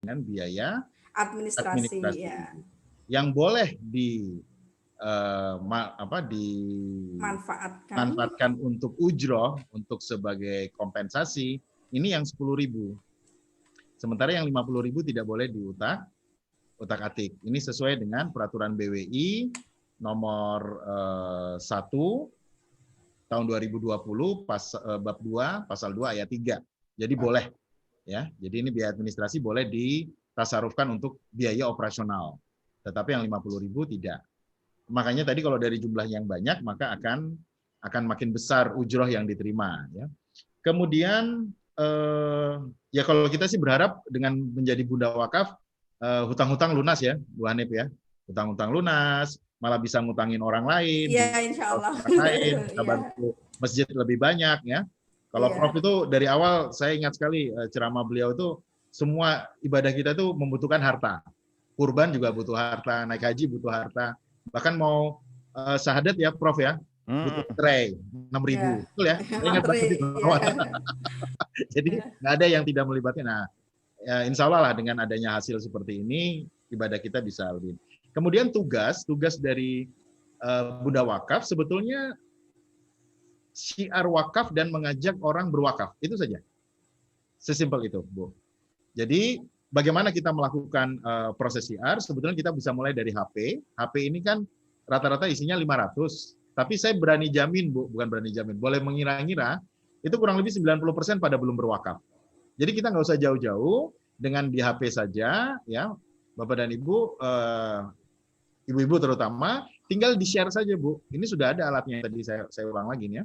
dengan biaya Administrasi, administrasi. ya. Yang boleh dimanfaatkan untuk ujroh, untuk sebagai kompensasi, ini yang 10.000. Sementara yang 50.000 tidak boleh diutak-atik. Ini sesuai dengan peraturan BWI nomor 1 tahun 2020 bab 2 pasal 2 ayat 3. Jadi boleh ya. Jadi ini biaya administrasi boleh ditasarufkan untuk biaya operasional. Tetapi yang 50.000 tidak. Makanya tadi kalau dari jumlah yang banyak maka akan makin besar ujroh yang diterima ya. Kemudian ya kalau kita sih berharap dengan menjadi bunda wakaf hutang-hutang lunas ya, Bu Hanif ya. Hutang-hutang lunas, malah bisa ngutangin orang lain, ya, insya Allah. orang lain, bisa bantu masjid lebih banyak ya. Kalau Prof itu dari awal saya ingat sekali ceramah beliau itu semua ibadah kita itu membutuhkan harta. Kurban juga butuh harta, naik haji butuh harta. Bahkan mau syahadat ya Prof ya, butuh tray 6.000. Betul ya? Saya ingat banget itu. Jadi nggak ada yang tidak melibatkan. Nah, ya, insya Allah lah dengan adanya hasil seperti ini, ibadah kita bisa lebih. Kemudian tugas dari Bunda Wakaf sebetulnya syiar wakaf dan mengajak orang berwakaf. Itu saja. Sesimpel itu, Bu. Jadi bagaimana kita melakukan proses syiar? Sebetulnya kita bisa mulai dari HP. HP ini kan rata-rata isinya 500. Tapi saya berani jamin, Bu, bukan berani jamin, boleh mengira-ngira, itu kurang lebih 90% pada belum berwakaf. Jadi kita nggak usah jauh-jauh, dengan di HP saja, ya, Bapak dan Ibu, ibu-ibu terutama, tinggal di-share saja, Bu. Ini sudah ada alatnya, tadi saya ulang lagi nih ya.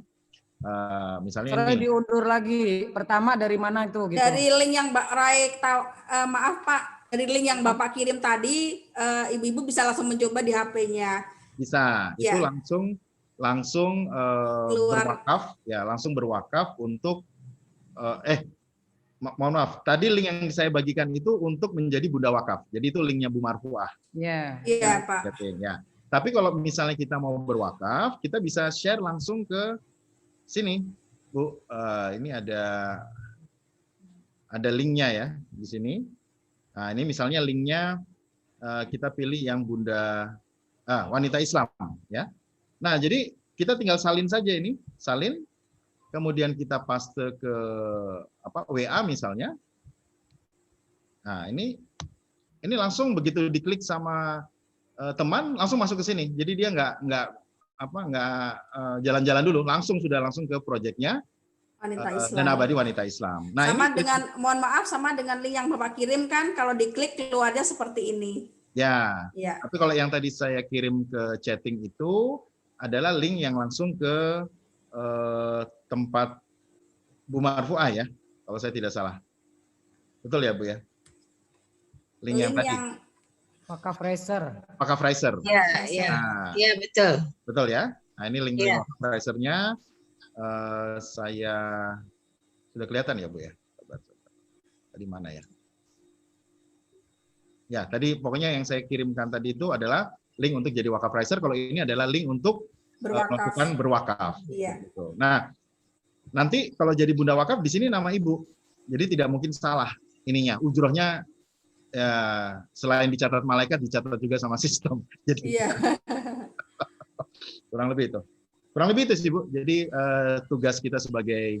Misalnya Saya ini. diundur lagi. Pertama dari mana itu? Gitu. Dari link yang Mbak Raik tahu, maaf Pak, dari link yang Bapak kirim tadi, ibu-ibu bisa langsung mencoba di HP-nya. Bisa, itu Ya. langsung berwakaf, ya, langsung berwakaf untuk mohon maaf, tadi link yang saya bagikan itu untuk menjadi bunda wakaf. Jadi itu linknya Bu Marfuah. Iya. Iya, Pak. Ya. Tapi kalau misalnya kita mau berwakaf, kita bisa share langsung ke sini, Bu. Ini ada linknya ya di sini. Nah, ini misalnya linknya kita pilih yang bunda wanita Islam, ya. Nah, jadi kita tinggal salin saja ini, salin. Kemudian kita paste ke WA misalnya. Nah, ini langsung begitu diklik sama teman langsung masuk ke sini. Jadi dia nggak jalan-jalan dulu, langsung ke proyeknya Wanita Islam. Dan Abadi Wanita Islam. Nah, sama ini dengan mohon maaf sama dengan link yang Bapak kirim kan kalau diklik keluarnya seperti ini. Ya. Tapi kalau yang tadi saya kirim ke chatting itu adalah link yang langsung ke tempat Bu Marfuah ya, kalau saya tidak salah. Betul ya Bu ya? Link yang tadi. Wakaf Riser. Wakaf Riser. Iya, betul. Betul ya? Nah, ini link Wakaf Riser-nya saya sudah kelihatan ya Bu ya? Tadi mana ya? Ya, tadi pokoknya yang saya kirimkan tadi itu adalah link untuk jadi Wakaf Riser. Kalau ini adalah link untuk melakukan berwakaf. Iya. Gitu. Nah, nanti kalau jadi bunda wakaf di sini nama ibu, jadi tidak mungkin salah ininya. Ujrohnya ya, selain dicatat malaikat, dicatat juga sama sistem. Jadi kurang lebih itu sih Bu. Jadi tugas kita sebagai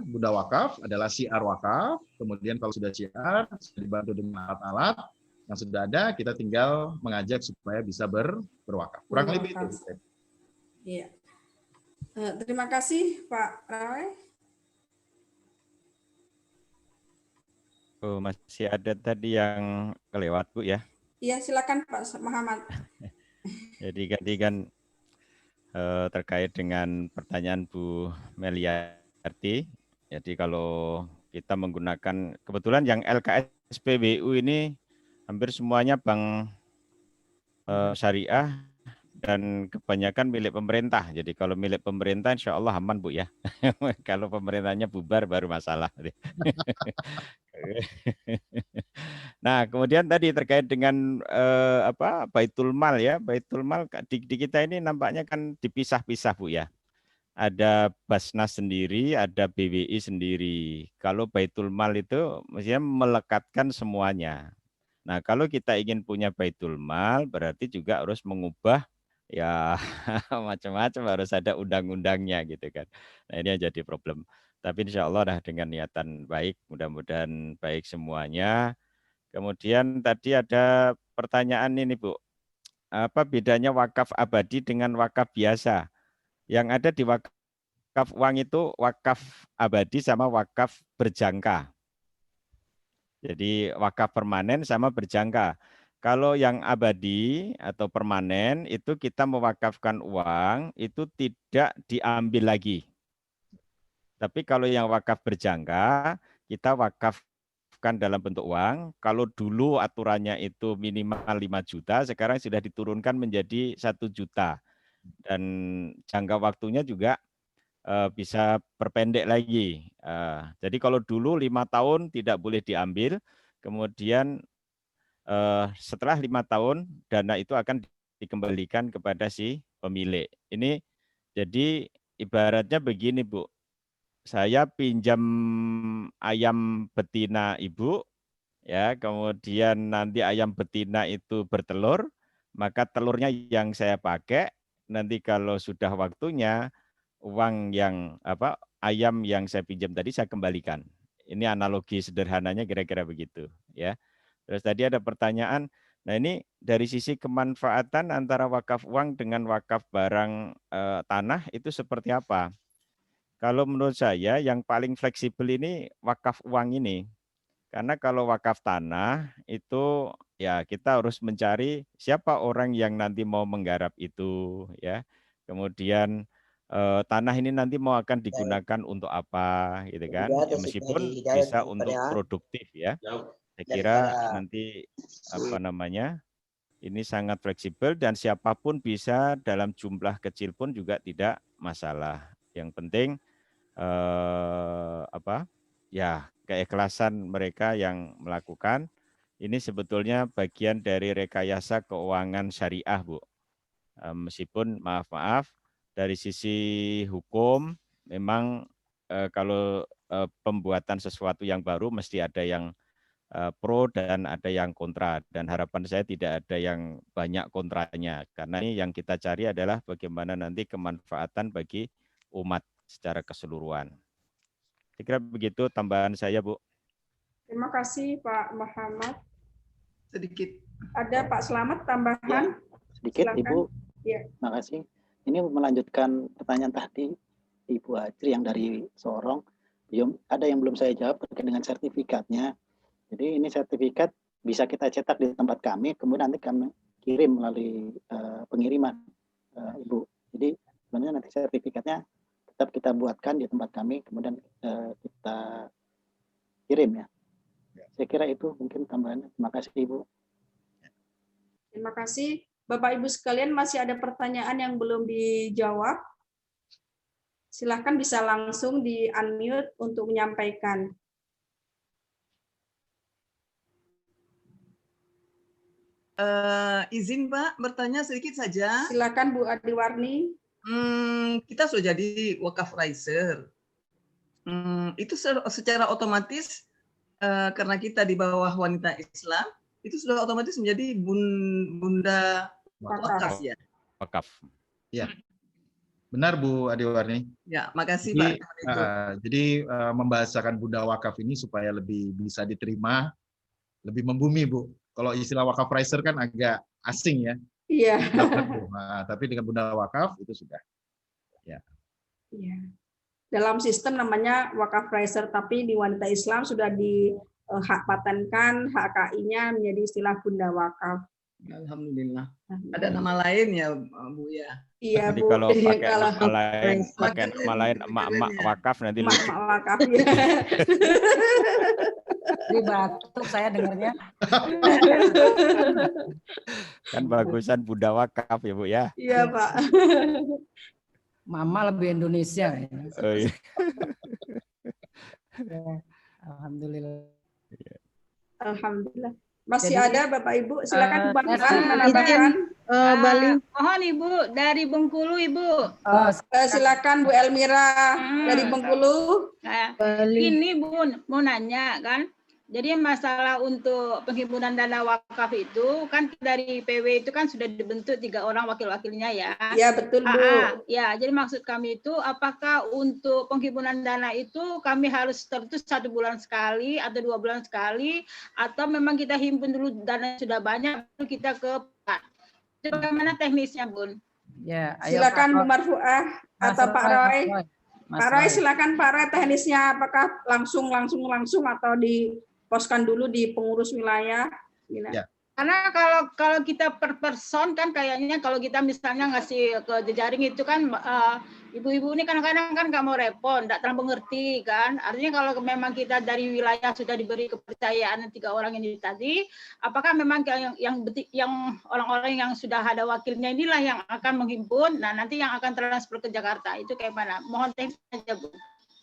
bunda wakaf adalah syiar wakaf. Kemudian kalau sudah syiar, dibantu dengan alat-alat yang sudah ada, kita tinggal mengajak supaya bisa berwakaf. Kurang lebih itu. Iya. Terima kasih Pak Rai. Oh, masih ada tadi yang kelewat Bu ya. Iya, silakan Pak Muhammad. Jadi kan terkait dengan pertanyaan Bu Meliarti. Jadi kalau kita menggunakan, kebetulan yang LKSPBU ini hampir semuanya bank syariah dan kebanyakan milik pemerintah. Jadi kalau milik pemerintah insya Allah aman Bu ya. Kalau pemerintahnya bubar baru masalah. Nah kemudian tadi terkait dengan Baitul Mal ya. Baitul Mal di kita ini nampaknya kan dipisah-pisah Bu ya. ada Basnas sendiri, ada BWI sendiri. Kalau Baitul Mal itu mestinya melekatkan semuanya. Nah, kalau kita ingin punya Baitul Mal, berarti juga harus mengubah ya macam-macam, harus ada undang-undangnya gitu kan. Nah, ini yang jadi problem. Tapi insya Allah dah dengan niatan baik, mudah-mudahan baik semuanya. Kemudian tadi ada pertanyaan ini Bu, apa bedanya wakaf abadi dengan wakaf biasa? Yang ada di wakaf uang itu wakaf abadi sama wakaf berjangka. Jadi wakaf permanen sama berjangka. Kalau yang abadi atau permanen itu kita mewakafkan uang itu tidak diambil lagi. Tapi kalau yang wakaf berjangka kita wakafkan dalam bentuk uang. Kalau dulu aturannya itu minimal 5 juta, sekarang sudah diturunkan menjadi 1 juta. Dan jangka waktunya juga bisa perpendek lagi. Jadi kalau dulu 5 tahun tidak boleh diambil, kemudian setelah 5 tahun dana itu akan dikembalikan kepada si pemilik. Ini jadi ibaratnya begini Bu, saya pinjam ayam betina Ibu, ya kemudian nanti ayam betina itu bertelur, maka telurnya yang saya pakai, nanti kalau sudah waktunya uang yang ayam yang saya pinjam tadi saya kembalikan. Ini analogi sederhananya kira-kira begitu ya. Terus tadi ada pertanyaan, nah ini dari sisi kemanfaatan antara wakaf uang dengan wakaf barang tanah itu seperti apa? Kalau menurut saya yang paling fleksibel ini wakaf uang ini. Karena kalau wakaf tanah itu ya kita harus mencari siapa orang yang nanti mau menggarap itu ya. Kemudian tanah ini nanti mau akan digunakan untuk apa gitu kan. Ya, meskipun bisa untuk produktif ya. Saya kira nanti ini sangat fleksibel dan siapapun bisa dalam jumlah kecil pun juga tidak masalah. Yang penting ya keikhlasan mereka yang melakukan. Ini sebetulnya bagian dari rekayasa keuangan syariah, Bu. Meskipun maaf dari sisi hukum memang kalau pembuatan sesuatu yang baru mesti ada yang pro dan ada yang kontra, dan harapan saya tidak ada yang banyak kontranya, karena ini yang kita cari adalah bagaimana nanti kemanfaatan bagi umat secara keseluruhan. Saya kira begitu tambahan saya, Bu. Terima kasih Pak Muhammad. Sedikit. Ada Pak Selamat tambahan? Sedikit. Silakan. Ibu. Ya. Terima kasih. Ini melanjutkan pertanyaan tadi Ibu Ajri yang dari Sorong. Ada yang belum saya jawab terkait dengan sertifikatnya. Jadi ini sertifikat bisa kita cetak di tempat kami, kemudian nanti kami kirim melalui pengiriman, Ibu. Jadi sebenarnya nanti sertifikatnya tetap kita buatkan di tempat kami, kemudian kita kirim ya. Saya kira itu mungkin tambahannya. Terima kasih Ibu. Terima kasih. Bapak Ibu sekalian, masih ada pertanyaan yang belum dijawab? Silakan bisa langsung di-unmute untuk menyampaikan. Izin Pak, bertanya sedikit saja. Silakan Bu Adiwarni. Kita sudah jadi wakaf riser. Itu secara otomatis karena kita di bawah wanita Islam, itu sudah otomatis menjadi bunda wakaf ya. Wakaf. Ya. Benar Bu Adiwarni. Ya, makasih jadi, Pak. Jadi membahasakan bunda wakaf ini supaya lebih bisa diterima, lebih membumi Bu. Kalau istilah wakaf riser kan agak asing ya. Iya. Nah, tapi dengan bunda wakaf itu sudah. Ya. Iya. Dalam sistem namanya wakaf riser, tapi di wanita Islam sudah dihak patenkan HKI-nya menjadi istilah bunda wakaf. Alhamdulillah. Ada nama lain ya Bu ya. Iya nanti Bu. kalau pakai nama lain emak-emak wakaf nanti emak-emak wakaf ya. Di batuk saya dengarnya. Kan bagusan bunda wakaf ya Bu ya. Iya Pak. Mama lebih Indonesia. Ya. Oh, iya. Ya, alhamdulillah. Alhamdulillah. Masih Jadi, ada Bapak Ibu, silakan Bu saya menambahkan. Bali. Mohon Ibu dari Bengkulu, Ibu. Oh, Silakan Bu Elmira dari Bengkulu. Ini Bu mau nanya kan. Jadi masalah untuk penghimpunan dana wakaf itu kan dari PW itu kan sudah dibentuk 3 orang wakil-wakilnya ya. Ya betul Bu. Ya, jadi maksud kami itu apakah untuk penghimpunan dana itu kami harus terus 1 bulan sekali atau 2 bulan sekali atau memang kita himpun dulu dana sudah banyak baru kita ke itu bagaimana teknisnya Bun? Ya, ayo, Silakan Pak Bu Marfuah atau Pak Roy. Pak Roy silakan Pak Roy, teknisnya apakah langsung atau diposkan dulu di pengurus wilayah? Ya. Karena kalau kita per person kan kayaknya kalau kita misalnya ngasih ke jejaring itu kan ibu-ibu ini kadang-kadang kan nggak mau repot, nggak terlalu mengerti kan. Artinya kalau memang kita dari wilayah sudah diberi kepercayaan 3 orang ini tadi, apakah memang yang orang-orang yang sudah ada wakilnya inilah yang akan menghimpun, nah nanti yang akan transfer ke Jakarta itu kayak mana? Mohon teknis saja Bu.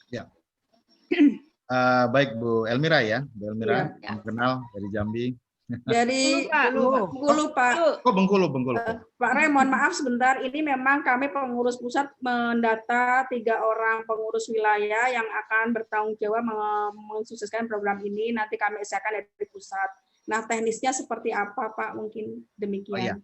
Ya. Baik Bu Elmira ya, Bu Elmira, yang kenal dari Jambi. Dari Bengkulu Pak. Oh Bengkulu. Pak Ray, mohon maaf sebentar. Ini memang kami pengurus pusat mendata 3 orang pengurus wilayah yang akan bertanggung jawab mensukseskan program ini. Nanti kami isikan dari pusat. Nah teknisnya seperti apa Pak? Mungkin demikian. Oh, iya.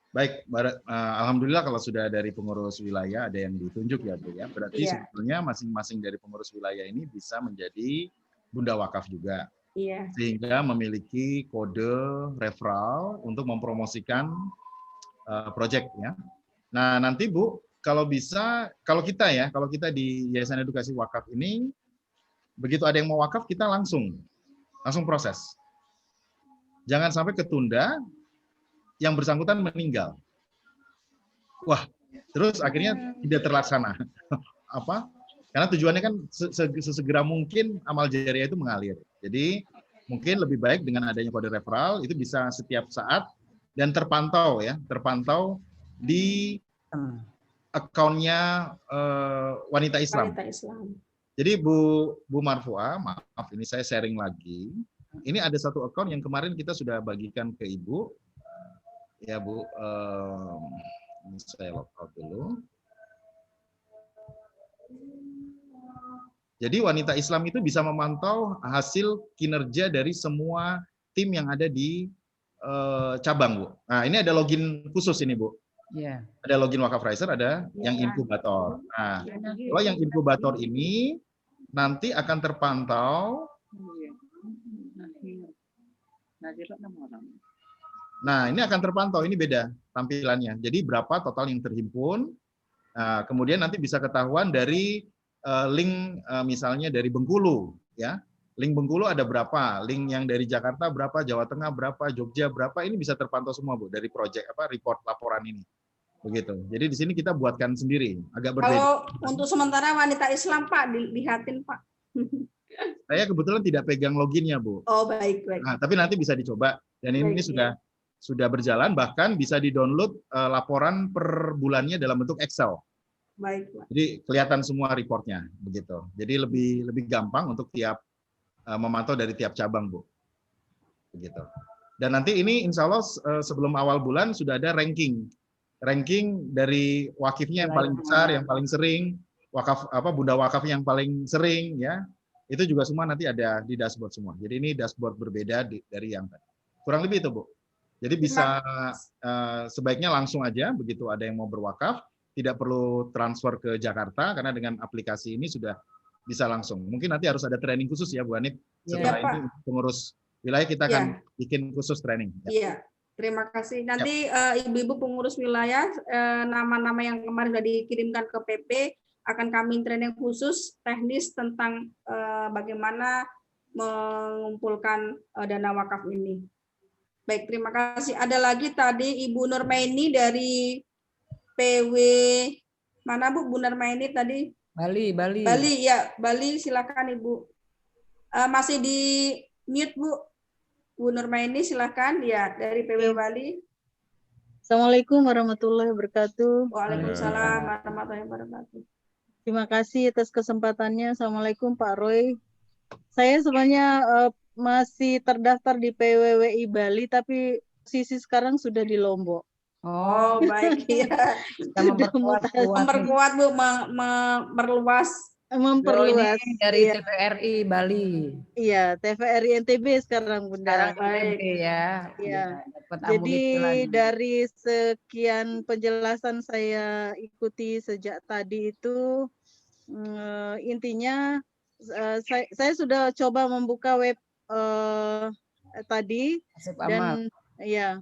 Baik, alhamdulillah kalau sudah dari pengurus wilayah ada yang ditunjuk ya Bu ya. Berarti sebetulnya masing-masing dari pengurus wilayah ini bisa menjadi bunda wakaf juga. Iya. Sehingga memiliki kode referral untuk mempromosikan proyek ya. Nah nanti Bu, kalau bisa, kalau kita di Yayasan Edukasi Wakaf ini, begitu ada yang mau wakaf kita langsung proses. Jangan sampai ketunda, yang bersangkutan meninggal. Wah, terus akhirnya tidak terlaksana. Apa? Karena tujuannya kan sesegera mungkin amal jariah itu mengalir. Jadi mungkin lebih baik dengan adanya kode referral itu bisa setiap saat dan terpantau di akunnya Wanita Islam. Jadi Bu Marfuah, maaf ini saya sharing lagi. Ini ada satu akun yang kemarin kita sudah bagikan ke Ibu. Ya Bu, saya logout dulu. Jadi Wanita Islam itu bisa memantau hasil kinerja dari semua tim yang ada di cabang, Bu. Nah, ini ada login khusus ini, Bu. Yeah. Ada login Wakaf Riser, ada yang inkubator. Nah, kalau yang inkubator ini nanti akan terpantau. Nah, ini akan terpantau, ini beda tampilannya. Jadi berapa total yang terhimpun. Nah, kemudian nanti bisa ketahuan dari link misalnya dari Bengkulu ya. Link Bengkulu ada berapa, link yang dari Jakarta berapa, Jawa Tengah berapa, Jogja berapa, ini bisa terpantau semua Bu dari report laporan ini. Begitu. Jadi di sini kita buatkan sendiri, agak berbeda. Kalau untuk sementara Wanita Islam Pak dilihatin Pak. Saya kebetulan tidak pegang loginnya Bu. Oh baik. Nah, tapi nanti bisa dicoba dan ini sudah berjalan, bahkan bisa di-download laporan per bulannya dalam bentuk Excel. Baik, Pak. Jadi kelihatan semua reportnya begitu. Jadi lebih gampang untuk tiap memantau dari tiap cabang, Bu. Begitu. Dan nanti ini insya Allah sebelum awal bulan sudah ada ranking dari wakifnya yang paling besar, yang paling sering, bunda wakafnya yang paling sering ya. Itu juga semua nanti ada di dashboard semua. Jadi ini dashboard berbeda dari yang tadi. Kurang lebih itu, Bu. Jadi bisa sebaiknya langsung aja begitu ada yang mau berwakaf. Tidak perlu transfer ke Jakarta karena dengan aplikasi ini sudah bisa langsung. Mungkin nanti harus ada training khusus ya Bu Hanif. Setelah ini pengurus wilayah kita akan bikin khusus training. Iya, terima kasih. Nanti ibu-ibu pengurus wilayah nama-nama yang kemarin sudah dikirimkan ke PP akan kami training khusus teknis tentang bagaimana mengumpulkan dana wakaf ini. Baik, terima kasih. Ada lagi tadi Ibu Nurmaini dari PW mana Bu Nurmaini tadi? Bali. Bali ya, Bali silakan Ibu. Masih di mute Bu Nurmaini silakan ya dari PW Bali. Assalamualaikum warahmatullahi wabarakatuh. Waalaikumsalam warahmatullahi wabarakatuh. Terima kasih atas kesempatannya. Assalamualaikum Pak Roy. Saya sebenarnya masih terdaftar di PWWI Bali tapi posisi sekarang sudah di Lombok. Oh, baik ya. Memperkuat Bu, memperluas. Memperluas ini dari iya. TVRI Bali. Iya, TVRI NTB sekarang Bunda. Sekarang NTB ya. Iya. Dapat Jadi amunisi lagi. dari sekian penjelasan saya ikuti sejak tadi itu intinya saya sudah coba membuka web tadi dan ya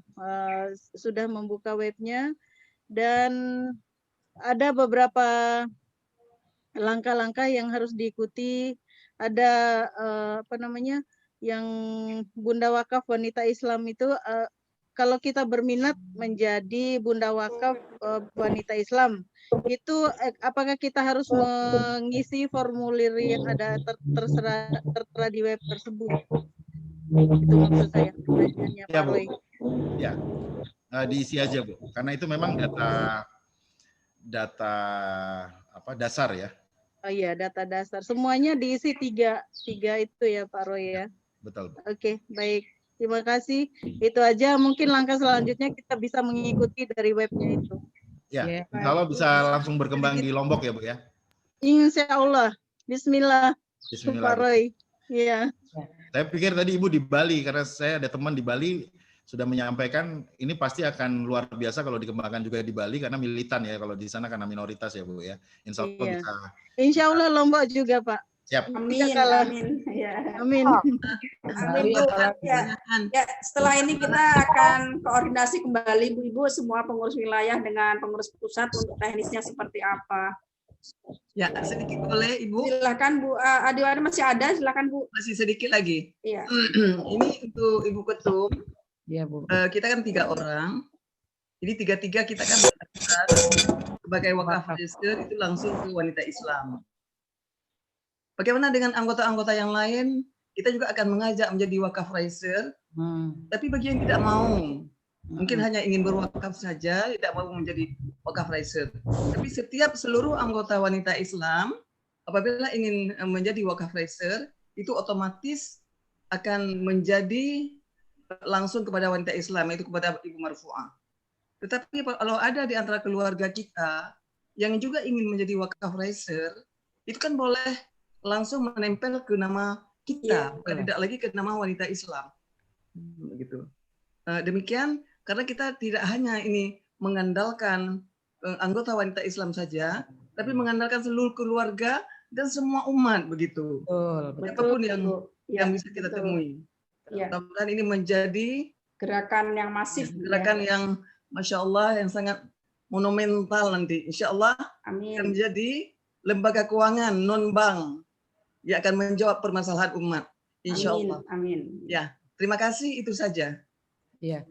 sudah membuka webnya dan ada beberapa langkah-langkah yang harus diikuti. Ada apa namanya yang Bunda Wakaf Wanita Islam itu kalau kita berminat menjadi Bunda Wakaf Wanita Islam itu apakah kita harus mengisi formulir yang ada tertera di web tersebut? Itu maksud saya pertanyaannya Pak Roy. Ya, diisi aja Bu, karena itu memang data apa dasar ya. Oh iya, data dasar. Semuanya diisi tiga itu ya Pak Roy ya. Betul. Oke, baik. Terima kasih. Itu aja. Mungkin langkah selanjutnya kita bisa mengikuti dari webnya itu. Ya, kalau bisa langsung berkembang di Lombok ya Bu ya. Insya Allah. Bismillah. Bismillah. Pak Roy. Iya. Saya pikir tadi Ibu di Bali, karena saya ada teman di Bali sudah menyampaikan ini pasti akan luar biasa kalau dikembangkan juga di Bali karena militan ya, kalau di sana karena minoritas ya Bu ya. Insya Allah Iya. bisa. Insya Allah Lombok juga Pak. Siap. Amin, amin. Ya. Amin. Amin Bu. Ya, setelah ini kita akan koordinasi kembali Bu Ibu semua pengurus wilayah dengan pengurus pusat untuk teknisnya seperti apa. Ya, sedikit boleh Ibu. Silakan Bu. Adiwari masih ada, silakan Bu. Masih sedikit lagi. Iya. Ini untuk Ibu Ketum. Iya Bu. Kita kan 3 orang. Jadi tiga-tiga kita kan sebagai wakaf register itu langsung ke wanita Islam. Bagaimana dengan anggota-anggota yang lain? Kita juga akan mengajak menjadi wakaf register. Tapi bagi yang tidak mau, mungkin hanya ingin berwakaf saja, tidak mau menjadi wakaf register. Tapi setiap seluruh anggota wanita Islam, apabila ingin menjadi wakaf register, itu otomatis akan menjadi langsung kepada wanita Islam, yaitu kepada Ibu Marfu'ah. Tetapi kalau ada di antara keluarga kita yang juga ingin menjadi wakaf register, itu kan boleh langsung menempel ke nama kita, bukan tidak lagi ke nama wanita Islam. Begitu. Demikian karena kita tidak hanya ini mengandalkan anggota wanita Islam saja, tapi mengandalkan seluruh keluarga dan semua umat begitu. Siapapun yang bisa kita temui. Mudah-mudahan ini menjadi gerakan yang masif, gerakan yang Masya Allah yang sangat monumental nanti. Insya Allah akan menjadi lembaga keuangan non bank yang akan menjawab permasalahan umat. Insya Allah. Amin. Ya, terima kasih itu saja. Iya.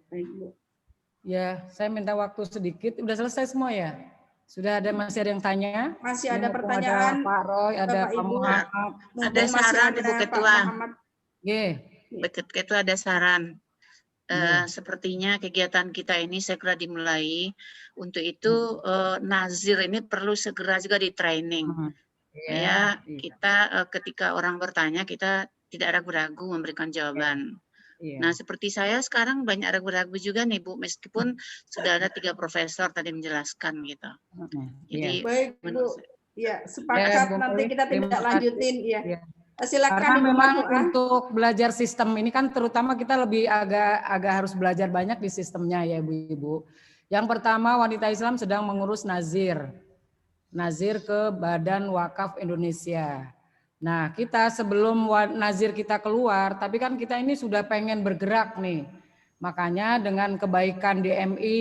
Ya, saya minta waktu sedikit. Udah selesai semua ya? Sudah ada masih ada yang tanya? Masih ada pertanyaan. Ada Pak Roy, ada Pak Muhammad. Ada saran Ibu Ketua. Betul, Ketua ada saran. Sepertinya kegiatan kita ini segera dimulai. Untuk itu nazir ini perlu segera juga di training. Ya, kita ketika orang bertanya kita tidak ragu-ragu memberikan jawaban. Nah, seperti saya sekarang banyak ragu-ragu juga nih Bu, meskipun sudah ada 3 profesor tadi menjelaskan gitu. Jadi baik Bu, ya sepakat nanti kita tidak lanjutin ya. Silakan. Karena memang untuk belajar sistem ini kan terutama kita lebih agak harus belajar banyak di sistemnya ya Ibu-ibu. Yang pertama wanita Islam sedang mengurus nazir ke Badan Wakaf Indonesia. Nah, kita sebelum nazir kita keluar, tapi kan kita ini sudah pengen bergerak nih. Makanya dengan kebaikan DMI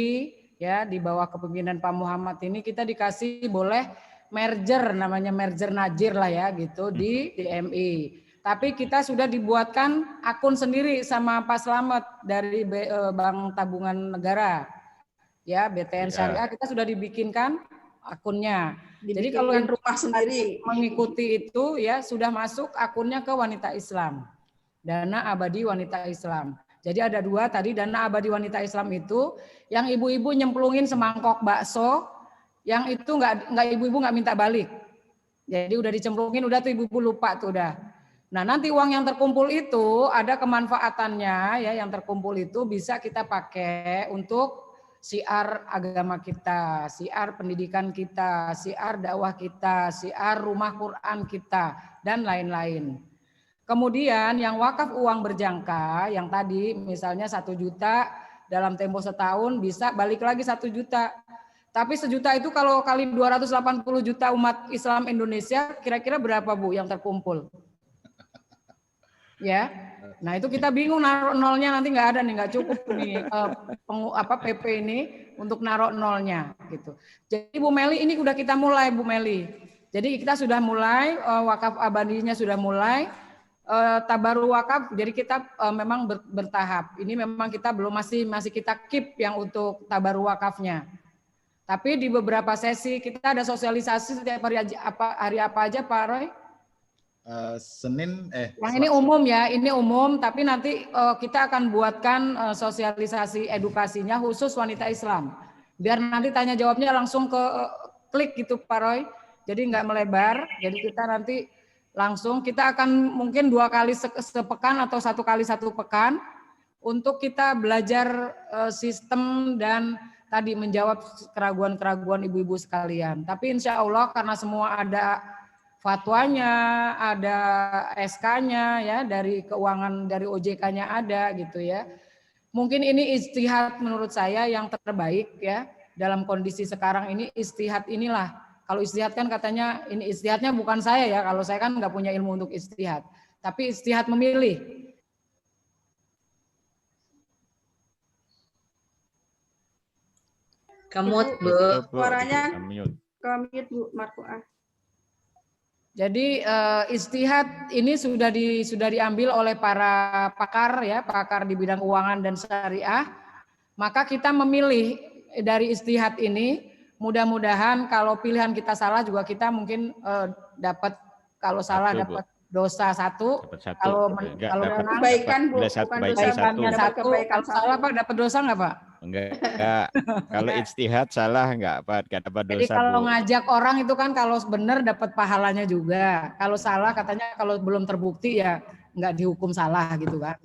ya di bawah kepemimpinan Pak Muhammad ini kita dikasih boleh merger, namanya merger Najir lah ya gitu di DMI. Tapi kita sudah dibuatkan akun sendiri sama Pak Slamet dari Bank Tabungan Negara. Ya, BTN Syariah kita sudah dibikinkan akunnya. Jadi kalau yang rumah sendiri mengikuti itu ya sudah masuk akunnya ke wanita Islam. Dana Abadi Wanita Islam. Jadi ada 2 tadi dana abadi wanita Islam itu yang ibu-ibu nyemplungin semangkok bakso, yang itu nggak ibu-ibu nggak minta balik. Jadi udah dicemplungin, udah tuh ibu-ibu lupa tuh udah. Nah nanti uang yang terkumpul itu ada kemanfaatannya ya, yang terkumpul itu bisa kita pakai untuk siar agama kita, siar pendidikan kita, siar dakwah kita, siar rumah Quran kita, dan lain-lain. Kemudian yang wakaf uang berjangka, yang tadi misalnya 1 juta dalam tempo setahun bisa balik lagi 1 juta. Tapi 1 juta itu kalau kali 280 juta umat Islam Indonesia, kira-kira berapa Bu yang terkumpul? Ya, nah itu kita bingung naruh nolnya, nanti nggak ada nih, nggak cukup nih PP ini untuk naruh nolnya gitu. Jadi Bu Meli ini udah kita mulai Bu Meli. Jadi kita sudah mulai wakaf abadinya sudah mulai. Tabaru wakaf, jadi kita memang bertahap. Ini memang kita belum masih kita keep yang untuk tabaru wakafnya. Tapi di beberapa sesi kita ada sosialisasi setiap hari apa aja Pak Roy? Senin. Yang ini umum ya, ini umum. Tapi nanti kita akan buatkan sosialisasi edukasinya khusus wanita Islam. Biar nanti tanya jawabnya langsung ke klik gitu Pak Roy. Jadi nggak melebar. Jadi kita nanti langsung kita akan mungkin 2 kali sepekan atau 1 kali 1 pekan untuk kita belajar sistem dan tadi menjawab keraguan-keraguan ibu-ibu sekalian. Tapi insya Allah karena semua ada fatwanya, ada SK-nya ya, dari keuangan dari OJK-nya ada gitu ya. Mungkin ini ijtihad menurut saya yang terbaik ya dalam kondisi sekarang ini. Ijtihad inilah. Kalau ijtihad kan katanya, ini ijtihadnya bukan saya ya, kalau saya kan nggak punya ilmu untuk ijtihad. Tapi ijtihad memilih. Kemut Bu. Suaranya kemut Bu Marfuah. Jadi ijtihad ini sudah diambil oleh para pakar ya, pakar di bidang keuangan dan syariah. Maka kita memilih dari ijtihad ini. Mudah-mudahan kalau pilihan kita salah juga kita mungkin dapat, kalau salah dapat dosa 1, kalau kebaikan Bu, bukan dosa 1, kalau salah Pak dapat dosa nggak Pak? Enggak. Kalau ijtihad salah enggak Pak, enggak dapat dosa. Jadi kalau ngajak orang itu kan kalau benar dapat pahalanya juga. Kalau salah katanya kalau belum terbukti ya enggak dihukum salah gitu kan.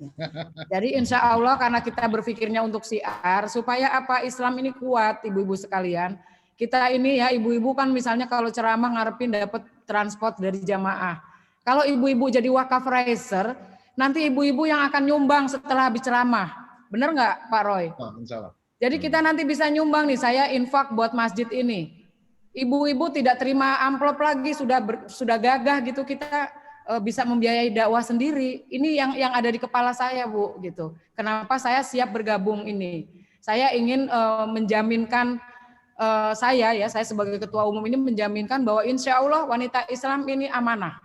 Jadi insya Allah karena kita berpikirnya untuk siar supaya apa Islam ini kuat ibu-ibu sekalian. Kita ini ya ibu-ibu kan misalnya kalau ceramah ngarepin dapat transport dari jamaah. Kalau ibu-ibu jadi wakaf raiser, nanti ibu-ibu yang akan nyumbang setelah habis ceramah. Benar nggak Pak Roy? Oh, insya Allah. Jadi kita nanti bisa nyumbang nih, saya infak buat masjid ini. Ibu-ibu tidak terima amplop lagi, sudah gagah gitu, kita bisa membiayai dakwah sendiri. Ini yang ada di kepala saya Bu gitu. Kenapa saya siap bergabung ini? Saya ingin menjaminkan saya sebagai ketua umum ini menjaminkan bahwa insya Allah wanita Islam ini amanah.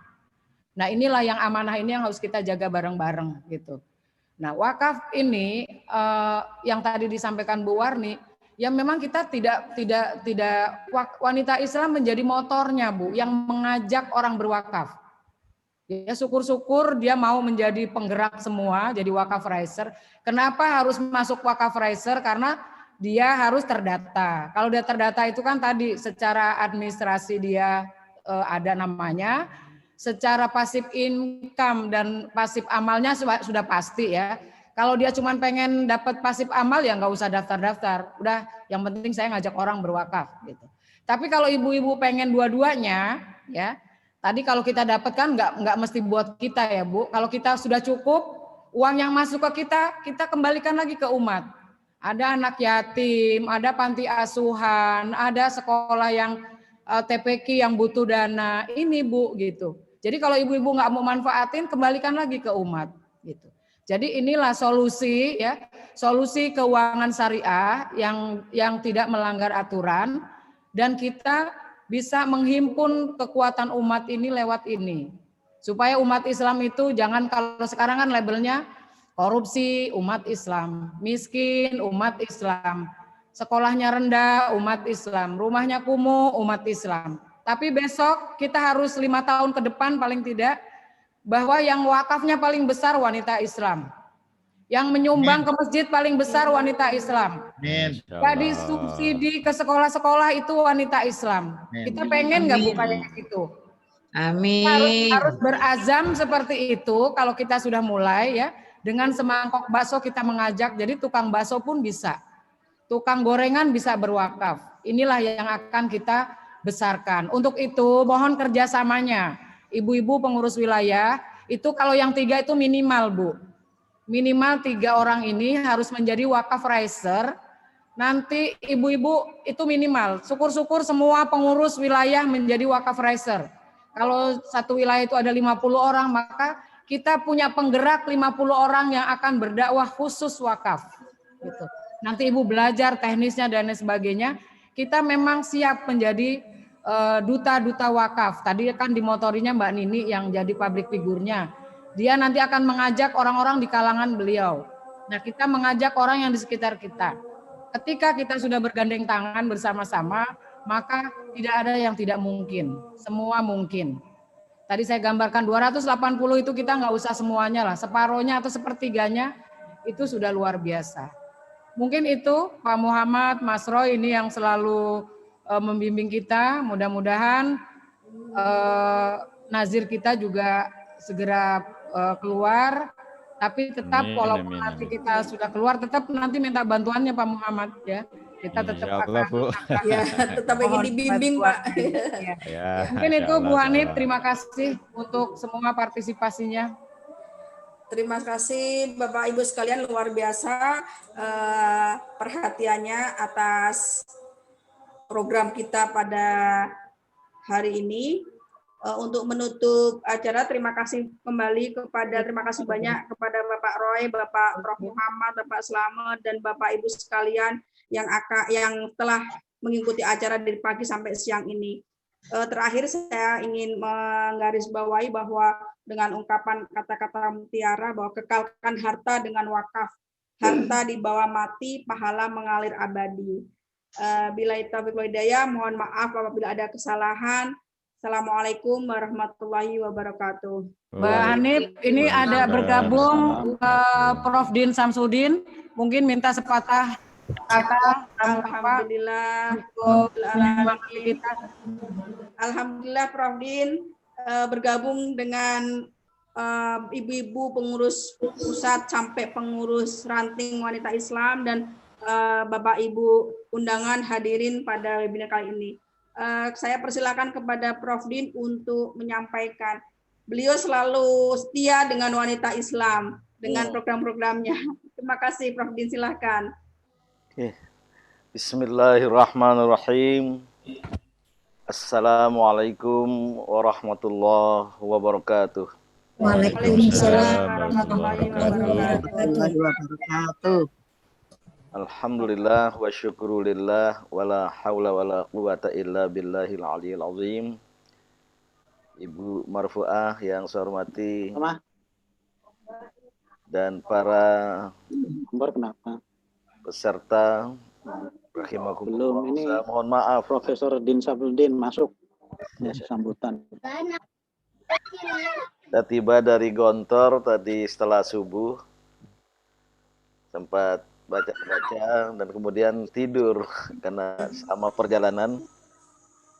Nah inilah yang amanah ini yang harus kita jaga bareng-bareng gitu. Nah wakaf ini yang tadi disampaikan Bu Warni, ya memang kita tidak wanita Islam menjadi motornya Bu, yang mengajak orang berwakaf. Ya syukur-syukur dia mau menjadi penggerak semua, jadi wakaf raiser. Kenapa harus masuk wakaf raiser? Karena dia harus terdata. Kalau dia terdata itu kan tadi secara administrasi dia ada namanya, secara pasif income dan pasif amalnya sudah pasti ya. Kalau dia cuma pengen dapat pasif amal ya nggak usah daftar-daftar. Udah yang penting saya ngajak orang berwakaf gitu. Tapi kalau ibu-ibu pengen dua-duanya ya, tadi kalau kita dapat kan nggak mesti buat kita ya Bu. Kalau kita sudah cukup, uang yang masuk ke kita kembalikan lagi ke umat. Ada anak yatim, ada panti asuhan, ada sekolah yang TPQ yang butuh dana. Ini Bu gitu. Jadi kalau ibu-ibu nggak mau manfaatin, kembalikan lagi ke umat gitu. Jadi inilah solusi ya, solusi keuangan syariah yang tidak melanggar aturan dan kita bisa menghimpun kekuatan umat ini lewat ini. Supaya umat Islam itu jangan, kalau sekarang kan labelnya korupsi umat Islam, miskin umat Islam, sekolahnya rendah umat Islam, rumahnya kumuh umat Islam. Tapi besok kita harus 5 tahun ke depan paling tidak, bahwa yang wakafnya paling besar wanita Islam. Yang menyumbang ke masjid paling besar wanita Islam. Jadi subsidi ke sekolah-sekolah itu wanita Islam. Kita pengen nggak Bu kayak gitu? Amin. Harus berazam seperti itu kalau kita sudah mulai ya. Dengan semangkok bakso kita mengajak, jadi tukang bakso pun bisa. tukang gorengan bisa berwakaf. Inilah yang akan kita besarkan. Untuk itu mohon kerjasamanya. Ibu-ibu pengurus wilayah, itu kalau yang 3 itu minimal, Bu. Minimal 3 orang ini harus menjadi wakaf riser. Nanti ibu-ibu itu minimal. Syukur-syukur semua pengurus wilayah menjadi wakaf riser. Kalau satu wilayah itu ada 50 orang, maka kita punya penggerak 50 orang yang akan berdakwah khusus wakaf. Gitu. Nanti ibu belajar teknisnya dan lain sebagainya. Kita memang siap menjadi duta-duta wakaf. Tadi kan dimotorinya Mbak Nini yang jadi public figurnya. Dia nanti akan mengajak orang-orang di kalangan beliau. Nah, kita mengajak orang yang di sekitar kita. Ketika kita sudah bergandeng tangan bersama-sama, maka tidak ada yang tidak mungkin. Semua mungkin. Tadi saya gambarkan 280 itu kita nggak usah semuanya lah. Separohnya atau sepertiganya itu sudah luar biasa. Mungkin itu Pak Muhammad, Mas Roy ini yang selalu membimbing kita. Mudah-mudahan nazir kita juga segera keluar. Tapi tetap walaupun nanti kita sudah keluar, tetap nanti minta bantuannya Pak Muhammad ya. Kita tetap Allah, Bu. Ya, tetap ingin dibimbing Pak. Ya. Mungkin itu Bu Hanif, terima kasih untuk semua partisipasinya. Terima kasih Bapak Ibu sekalian, luar biasa perhatiannya atas program kita pada hari ini. Untuk menutup acara, terima kasih banyak kepada Bapak Roy, Bapak Prof Muhammad, Bapak Slamet, dan Bapak Ibu sekalian yang telah mengikuti acara dari pagi sampai siang ini. Terakhir saya ingin menggarisbawahi bahwa dengan ungkapan kata-kata mutiara bahwa kekalkan harta dengan wakaf, harta dibawa mati, pahala mengalir abadi. Bila taufiq wal hidayah, mohon maaf apabila ada kesalahan. Assalamualaikum warahmatullahi wabarakatuh. Mbak Hanif, ini ada bergabung Prof Din Samsudin, mungkin minta sepatah kata. Alhamdulillah. Alhamdulillah Prof Din bergabung dengan ibu-ibu pengurus pusat sampai pengurus ranting wanita Islam dan Bapak Ibu undangan hadirin pada webinar kali ini. Saya persilakan kepada Prof Din untuk menyampaikan. Beliau selalu setia dengan wanita Islam, dengan program-programnya. Terima kasih Prof Din, silakan. Bismillahirrahmanirrahim. Assalamualaikum warahmatullahi wabarakatuh. Waalaikumsalam warahmatullahi wabarakatuh. Alhamdulillah wa syukurulillah wala hawla wala quwata illa billahil aliyil azim. Ibu Marfu'ah yang saya hormati dan para peserta rahimakumullah. Belum ini mohon maaf Profesor Din Sabluddin masuk ya, sambutan. Saya tiba dari Gontor tadi setelah subuh, sempat baca-baca dan kemudian tidur karena sama perjalanan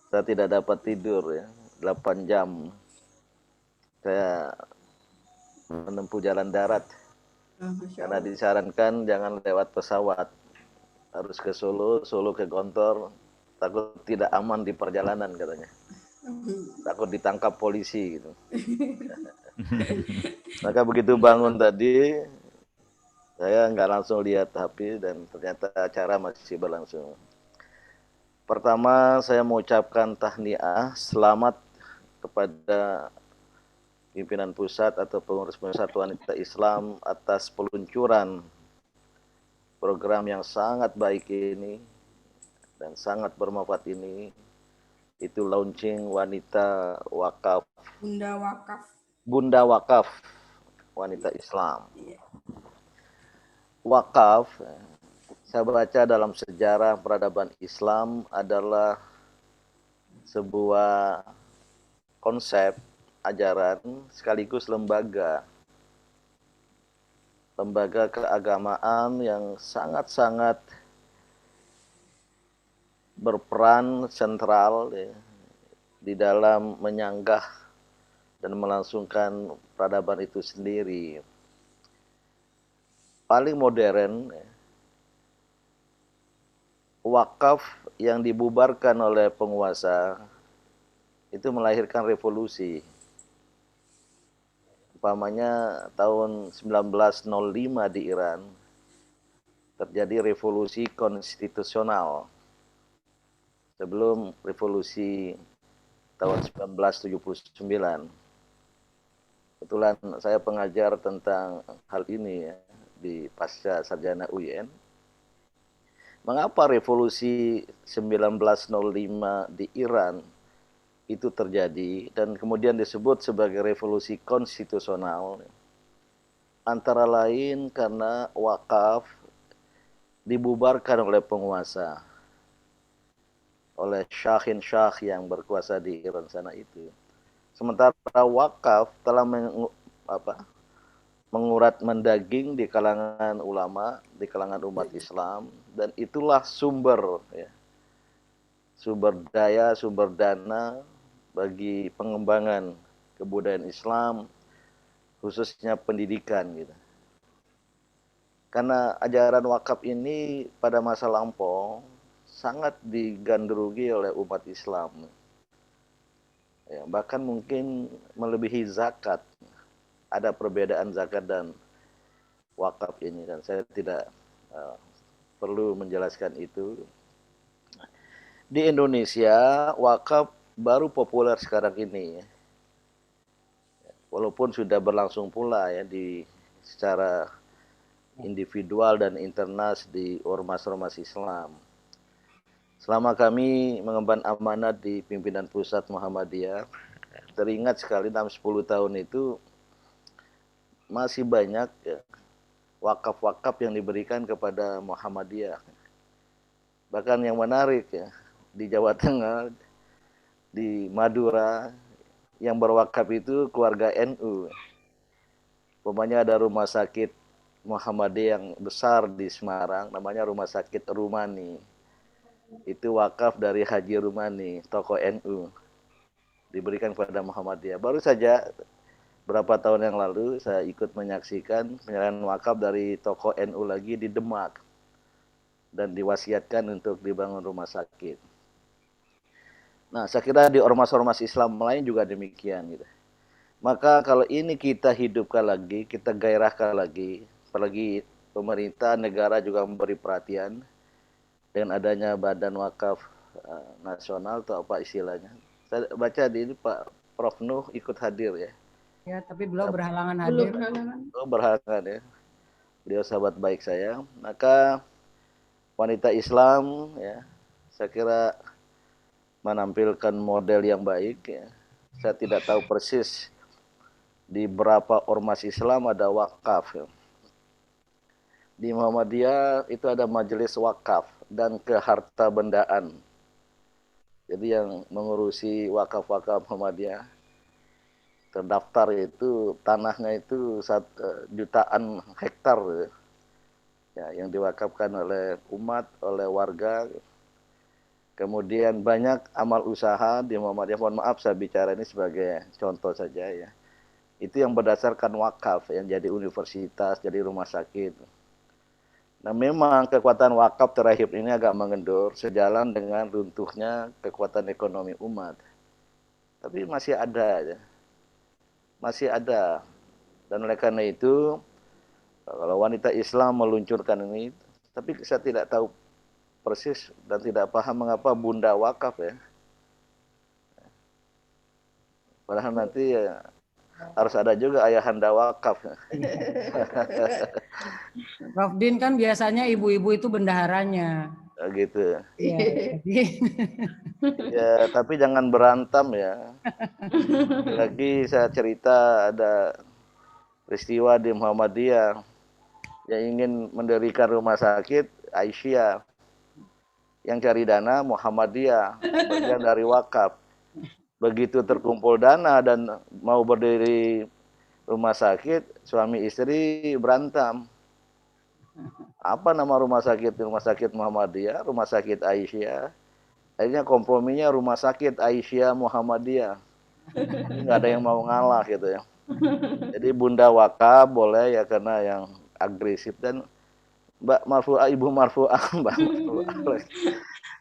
saya tidak dapat tidur ya, 8 jam saya menempuh jalan darat karena disarankan jangan lewat pesawat, harus ke Solo, Solo ke Gontor, takut tidak aman di perjalanan katanya, takut ditangkap polisi gitu. Maka begitu bangun tadi saya nggak langsung lihat HP dan ternyata acara masih berlangsung. Pertama saya mengucapkan tahniah selamat kepada pimpinan pusat atau pengurus pusat wanita Islam atas peluncuran program yang sangat baik ini dan sangat bermanfaat ini. Itu launching wanita wakaf. Bunda wakaf wanita Islam. Wakaf, saya baca dalam sejarah peradaban Islam adalah sebuah konsep ajaran sekaligus lembaga keagamaan yang sangat-sangat berperan sentral ya, di dalam menyanggah dan melangsungkan peradaban itu sendiri. Paling modern wakaf yang dibubarkan oleh penguasa itu melahirkan revolusi. Umpamanya tahun 1905 di Iran terjadi revolusi konstitusional sebelum revolusi tahun 1979. Kebetulan saya pengajar tentang hal ini ya, di Pasca Sarjana UIN. Mengapa revolusi 1905 di Iran itu terjadi dan kemudian disebut sebagai revolusi konstitusional? Antara lain karena wakaf dibubarkan oleh penguasa, oleh Shah yang berkuasa di Iran sana itu. Sementara wakaf telah mengurat mendaging di kalangan ulama, di kalangan umat Islam, dan itulah sumber daya, sumber dana bagi pengembangan kebudayaan Islam, khususnya pendidikan gitu. Karena ajaran wakaf ini pada masa lampau sangat digandrungi oleh umat Islam. Ya, bahkan mungkin melebihi zakat. Ada perbedaan zakat dan wakaf ini dan saya tidak perlu menjelaskan itu. Di Indonesia wakaf baru populer sekarang ini, walaupun sudah berlangsung pula ya di secara individual dan internas di ormas-ormas Islam. Selama kami mengemban amanat di pimpinan pusat Muhammadiyah, teringat sekali dalam 10 tahun itu masih banyak ya, wakaf-wakaf yang diberikan kepada Muhammadiyah. Bahkan yang menarik ya, di Jawa Tengah, di Madura, yang berwakaf itu keluarga NU. Umpamanya ada rumah sakit Muhammadiyah yang besar di Semarang, namanya Rumah Sakit Rumani. Itu wakaf dari Haji Rumani, tokoh NU, diberikan kepada Muhammadiyah. Baru saja berapa tahun yang lalu saya ikut menyaksikan penyerahan wakaf dari tokoh NU lagi di Demak dan diwasiatkan untuk dibangun rumah sakit. Nah, saya kira di ormas-ormas Islam lain juga demikian gitu. Maka kalau ini kita hidupkan lagi, kita gairahkan lagi, apalagi pemerintah negara juga memberi perhatian dengan adanya Badan Wakaf Nasional atau apa istilahnya. Saya baca di ini Pak Prof Nuh ikut hadir ya. Ya, tapi beliau berhalangan hadir. Oh, berhalangan ya. Beliau sahabat baik saya. Maka wanita Islam ya, saya kira menampilkan model yang baik ya. Saya tidak tahu persis di berapa ormas Islam ada wakaf ya. Di Muhammadiyah itu ada majelis wakaf dan kehartabendaan. Jadi yang mengurusi wakaf-wakaf Muhammadiyah terdaftar itu tanahnya itu 1 jutaan hektar ya, yang diwakafkan oleh umat, oleh warga. Kemudian banyak amal usaha di Muhammadiyah. Mohon maaf saya bicara ini sebagai contoh saja ya. Itu yang berdasarkan wakaf, yang jadi universitas, jadi rumah sakit. Nah memang kekuatan wakaf terakhir ini agak mengendur sejalan dengan runtuhnya kekuatan ekonomi umat. Tapi masih ada ya. Masih ada. Dan oleh karena itu, kalau wanita Islam meluncurkan ini, tapi saya tidak tahu persis dan tidak paham mengapa Bunda Wakaf ya. Padahal nanti ya, harus ada juga Ayahanda Wakaf. Prof Din kan biasanya ibu-ibu itu bendaharanya. Gitu. Ya, ya, tapi jangan berantem ya. Lagi saya cerita ada peristiwa di Muhammadiyah yang ingin mendirikan rumah sakit Aisyah. Yang cari dana Muhammadiyah, bagian dari wakaf. Begitu terkumpul dana dan mau berdiri rumah sakit, suami istri berantem. Apa nama rumah sakit? Rumah sakit Muhammadiyah, rumah sakit Aisyah. Akhirnya komprominya rumah sakit Aisyah Muhammadiyah. Nggak ada yang mau ngalah gitu ya. Jadi Bunda Wakaf boleh ya karena yang agresif dan Mbak Marfu'ah, Ibu Marfu'ah, Mbak Marfu'ah.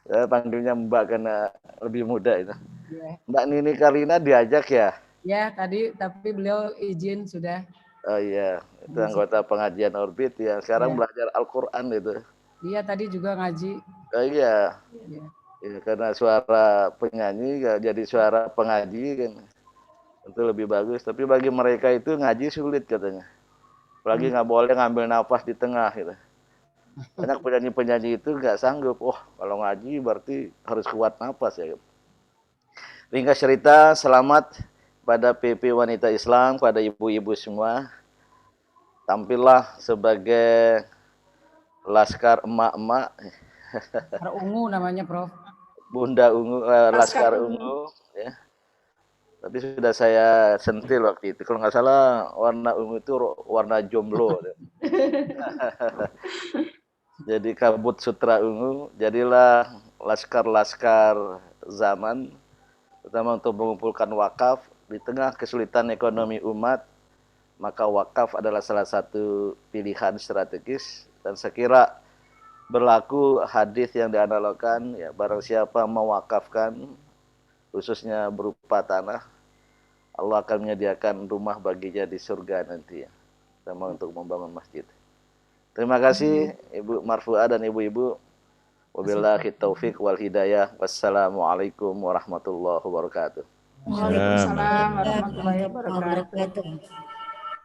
Saya panggilnya Mbak karena lebih muda itu. Ya. Mbak Nini Karina diajak ya? Ya, tadi tapi beliau izin sudah. Oh iya, itu anggota pengajian Orbit ya. Sekarang belajar Al-Quran itu. Iya, tadi juga ngaji. Oh iya. Ya. Ya, karena suara penyanyi jadi suara pengaji kan. Itu lebih bagus. Tapi bagi mereka itu ngaji sulit katanya. Apalagi nggak boleh ngambil nafas di tengah gitu. Banyak penyanyi-penyanyi itu nggak sanggup. Oh, kalau ngaji berarti harus kuat nafas ya. Ringkas cerita, selamat pada PP Wanita Islam, pada ibu-ibu semua. Tampillah sebagai laskar emak-emak. Laskar ungu namanya, Prof. Bunda Ungu, Laskar Ungu. Ya. Tapi sudah saya sentil waktu itu. Kalau nggak salah warna ungu itu warna jomblo. Jadi kabut sutra ungu, jadilah laskar-laskar zaman, terutama untuk mengumpulkan wakaf di tengah kesulitan ekonomi umat. Maka wakaf adalah salah satu pilihan strategis, dan sekira berlaku hadis yang dianalogkan, ya, barang siapa mewakafkan khususnya berupa tanah, Allah akan menyediakan rumah baginya di surga nanti ya, sama untuk membangun masjid. Terima kasih Ibu Marfu'ah dan ibu-ibu. Wabillahi taufik wal hidayah. Wassalamualaikum warahmatullahi wabarakatuh. Waalaikumsalam warahmatullahi wabarakatuh.